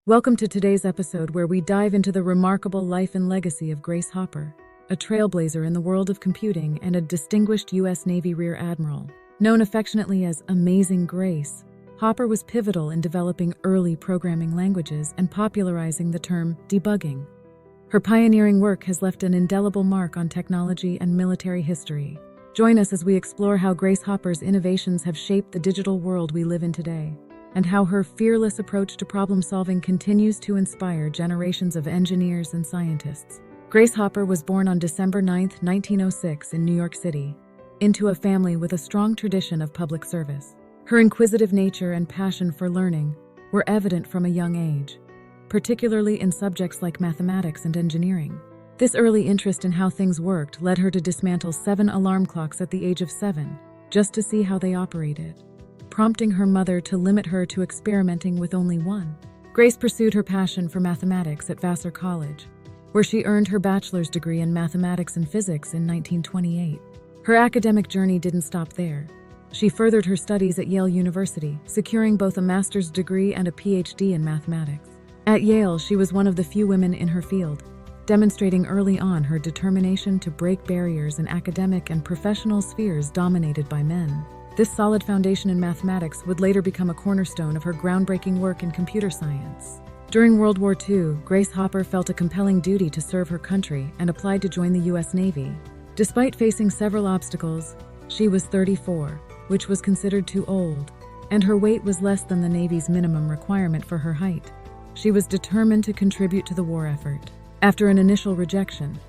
Welcome to today's episode where we dive into the remarkable life and legacy of Grace Hopper, a trailblazer in the world of computing and a distinguished U.S. Navy Rear Admiral. Known affectionately as Amazing Grace, Hopper was pivotal in developing early programming languages and popularizing the term debugging. Her pioneering work has left an indelible mark on technology and military history. Join us as we explore how Grace Hopper's innovations have shaped the digital world we live in today, and how her fearless approach to problem-solving continues to inspire generations of engineers and scientists. Grace Hopper was born on December 9, 1906 in New York City, into a family with a strong tradition of public service. Her inquisitive nature and passion for learning were evident from a young age, particularly in subjects like mathematics and engineering. This early interest in how things worked led her to dismantle 7 alarm clocks at the age of 7, just to see how they operated, prompting her mother to limit her to experimenting with only one. Grace pursued her passion for mathematics at Vassar College, where she earned her bachelor's degree in mathematics and physics in 1928. Her academic journey didn't stop there. She furthered her studies at Yale University, securing both a master's degree and a PhD in mathematics. At Yale, she was one of the few women in her field, demonstrating early on her determination to break barriers in academic and professional spheres dominated by men. This solid foundation in mathematics would later become a cornerstone of her groundbreaking work in computer science. During World War II, Grace Hopper felt a compelling duty to serve her country and applied to join the U.S. Navy. Despite facing several obstacles, she was 34, which was considered too old, and her weight was less than the Navy's minimum requirement for her height. She was determined to contribute to the war effort. After an initial rejection,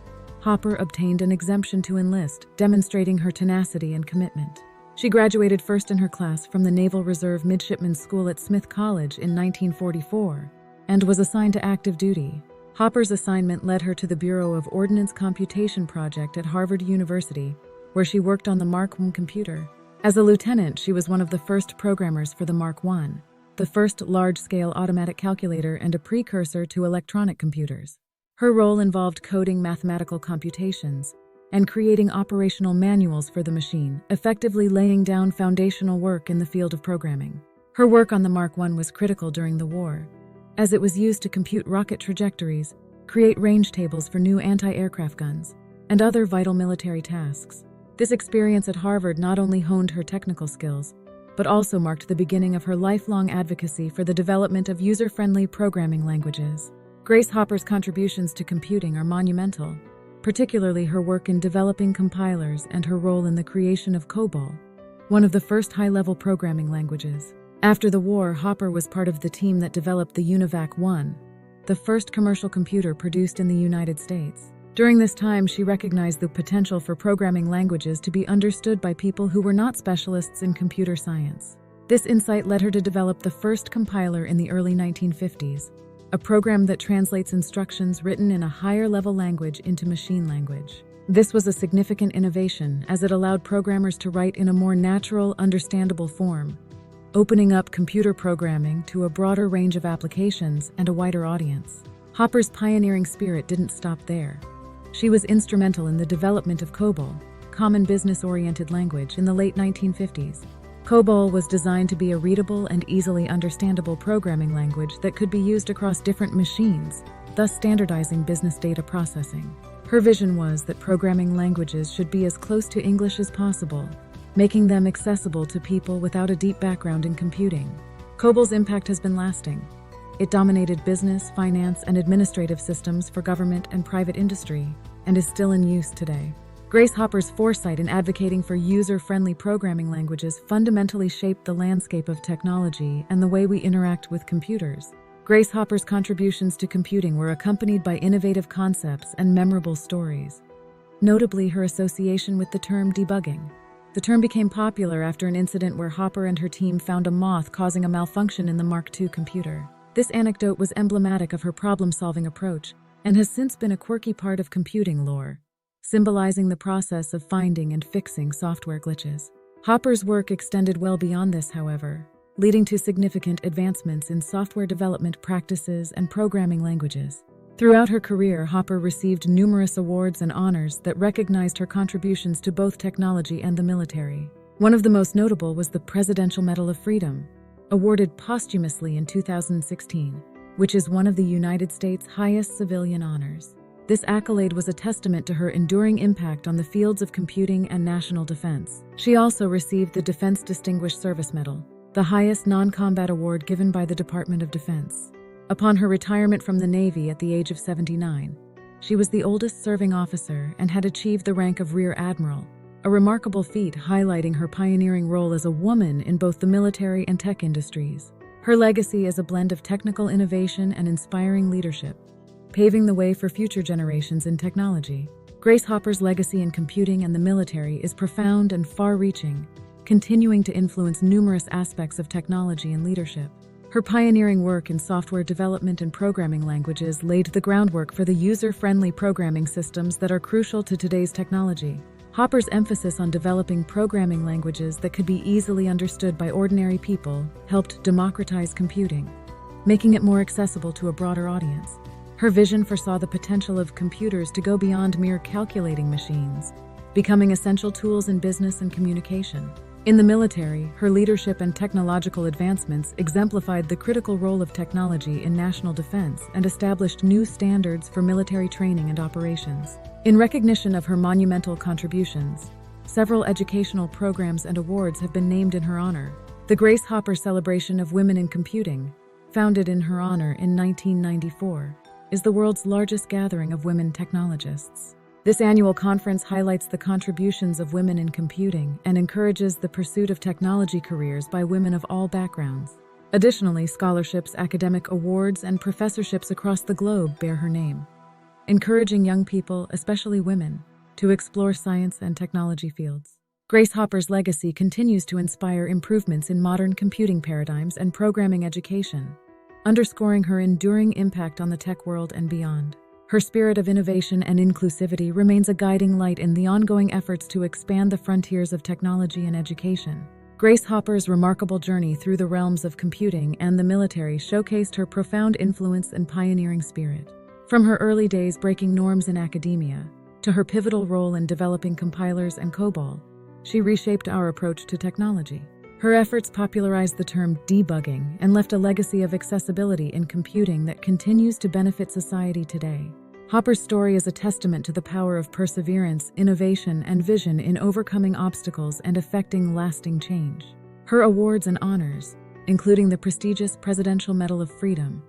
Hopper obtained an exemption to enlist, demonstrating her tenacity and commitment. She graduated first in her class from the Naval Reserve Midshipmen's School at Smith College in 1944 and was assigned to active duty. Hopper's assignment led her to the Bureau of Ordnance Computation Project at Harvard University, where she worked on the Mark I computer. As a lieutenant, she was one of the first programmers for the Mark I, the first large-scale automatic calculator and a precursor to electronic computers. Her role involved coding mathematical computations and creating operational manuals for the machine, effectively laying down foundational work in the field of programming. Her work on the Mark I was critical during the war, as it was used to compute rocket trajectories, create range tables for new anti-aircraft guns, and other vital military tasks. This experience at Harvard not only honed her technical skills, but also marked the beginning of her lifelong advocacy for the development of user-friendly programming languages. Grace Hopper's contributions to computing are monumental, particularly her work in developing compilers and her role in the creation of COBOL, one of the first high-level programming languages. After the war, Hopper was part of the team that developed the UNIVAC-1, the first commercial computer produced in the United States. During this time, she recognized the potential for programming languages to be understood by people who were not specialists in computer science. This insight led her to develop the first compiler in the early 1950s, a program that translates instructions written in a higher-level language into machine language. This was a significant innovation as it allowed programmers to write in a more natural, understandable form, opening up computer programming to a broader range of applications and a wider audience. Hopper's pioneering spirit didn't stop there. She was instrumental in the development of COBOL, Common Business-Oriented Language, in the late 1950s. COBOL was designed to be a readable and easily understandable programming language that could be used across different machines, thus standardizing business data processing. Her vision was that programming languages should be as close to English as possible, making them accessible to people without a deep background in computing. COBOL's impact has been lasting. It dominated business, finance, and administrative systems for government and private industry, and is still in use today. Grace Hopper's foresight in advocating for user-friendly programming languages fundamentally shaped the landscape of technology and the way we interact with computers. Grace Hopper's contributions to computing were accompanied by innovative concepts and memorable stories, notably her association with the term debugging. The term became popular after an incident where Hopper and her team found a moth causing a malfunction in the Mark II computer. This anecdote was emblematic of her problem-solving approach and has since been a quirky part of computing lore, symbolizing the process of finding and fixing software glitches. Hopper's work extended well beyond this, however, leading to significant advancements in software development practices and programming languages. Throughout her career, Hopper received numerous awards and honors that recognized her contributions to both technology and the military. One of the most notable was the Presidential Medal of Freedom, awarded posthumously in 2016. which is one of the United States' highest civilian honors. This accolade was a testament to her enduring impact on the fields of computing and national defense. She also received the Defense Distinguished Service Medal, the highest non-combat award given by the Department of Defense. Upon her retirement from the Navy at the age of 79, she was the oldest serving officer and had achieved the rank of Rear Admiral, a remarkable feat highlighting her pioneering role as a woman in both the military and tech industries. Her legacy is a blend of technical innovation and inspiring leadership, paving the way for future generations in technology. Grace Hopper's legacy in computing and the military is profound and far-reaching, continuing to influence numerous aspects of technology and leadership. Her pioneering work in software development and programming languages laid the groundwork for the user-friendly programming systems that are crucial to today's technology. Hopper's emphasis on developing programming languages that could be easily understood by ordinary people helped democratize computing, making it more accessible to a broader audience. Her vision foresaw the potential of computers to go beyond mere calculating machines, becoming essential tools in business and communication. In the military, her leadership and technological advancements exemplified the critical role of technology in national defense and established new standards for military training and operations. In recognition of her monumental contributions, several educational programs and awards have been named in her honor. The Grace Hopper Celebration of Women in Computing, founded in her honor in 1994, is the world's largest gathering of women technologists. This annual conference highlights the contributions of women in computing and encourages the pursuit of technology careers by women of all backgrounds. Additionally, scholarships, academic awards, and professorships across the globe bear her name, encouraging young people, especially women, to explore science and technology fields. Grace Hopper's legacy continues to inspire improvements in modern computing paradigms and programming education, underscoring her enduring impact on the tech world and beyond. Her spirit of innovation and inclusivity remains a guiding light in the ongoing efforts to expand the frontiers of technology and education. Grace Hopper's remarkable journey through the realms of computing and the military showcased her profound influence and pioneering spirit. From her early days breaking norms in academia to her pivotal role in developing compilers and COBOL, she reshaped our approach to technology. Her efforts popularized the term debugging and left a legacy of accessibility in computing that continues to benefit society today. Hopper's story is a testament to the power of perseverance, innovation, and vision in overcoming obstacles and effecting lasting change. Her awards and honors, including the prestigious Presidential Medal of Freedom,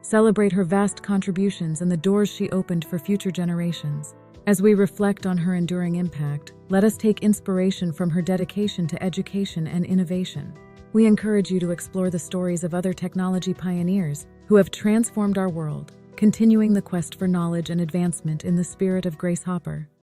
celebrate her vast contributions and the doors she opened for future generations. As we reflect on her enduring impact, let us take inspiration from her dedication to education and innovation. We encourage you to explore the stories of other technology pioneers who have transformed our world, continuing the quest for knowledge and advancement in the spirit of Grace Hopper.